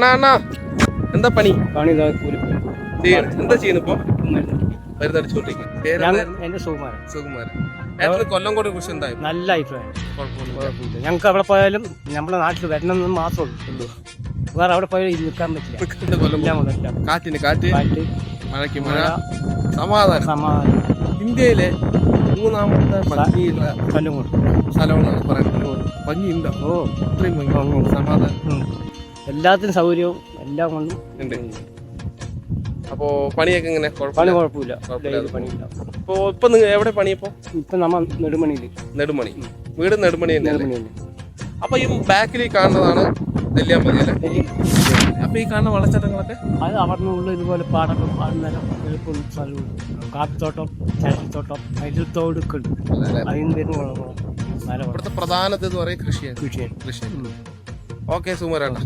അണ്ണാ എന്താ പണി എന്താ ചെയ്യുന്നു ഇപ്പൊ? മരുന്നടിച്ചോണ്ടിരിക്കും. എന്റെ സുകുമാരൻ. ഏട്ടന് കൊല്ലംകോടിനെ കുറിച്ച് എന്തായി? നല്ല അഭിപ്രായം. കുഴപ്പമില്ല. ഞങ്ങൾക്ക് അവിടെ പോയാലും നമ്മുടെ നാട്ടിൽ വരണമെന്ന് മാത്രമേ ഉള്ളൂ. വേറെ അവിടെ പോയാലും നിൽക്കാൻ പറ്റില്ല. കാറ്റിന് കാറ്റ്, കാറ്റ്, മഴയ്ക്ക് മഴ, സമാധാനം. സമാധാനം. ഇന്ത്യയിലെ മൂന്നാമത്തെ ഭംഗിയുള്ള കൊല്ലംകോട് സ്ഥലമെന്നാണ് പറയുന്നത്. ഭംഗിയുണ്ടോ? ഇത്രയും ഭംഗി, സമാധാനം, എല്ലാത്തിനും സൗകര്യവും എല്ലാം കൊണ്ടും ഉണ്ട്. അപ്പോ പണിയൊക്കെ എങ്ങനെ? പണി കുഴപ്പമില്ല. പണിയില്ല. ഇപ്പൊ നിങ്ങൾ എവിടെ പണിയപ്പോ? ഇപ്പൊ നമ്മ നെടുമണിയില്. നെടുമണി. വീട് നെടുമണി തന്നെയല്ലേ? അപ്പൊ ഈ ബാക്കിൽ കാണുന്നതാണ് നെല്ലിയാമ്പതി അല്ലേ? അപ്പൊ ഈ കാണുന്ന വളച്ചട്ടങ്ങളൊക്കെ അത് അവിടെ ഉള്ള ഇതുപോലെ പാടൊക്കെ പാടുന്നേരം എളുപ്പം സ്ഥലവും കാപ്പിത്തോട്ടം, ചാറ്റിത്തോട്ടം, അതിലത്തോടൊക്കെ ഉണ്ട്. അതിന് വരുന്ന ഇവിടുത്തെ പ്രധാനത്തെ എന്ന് പറയുന്നത് കൃഷിയാണ്. ഓക്കെ സുമരാണ്ട.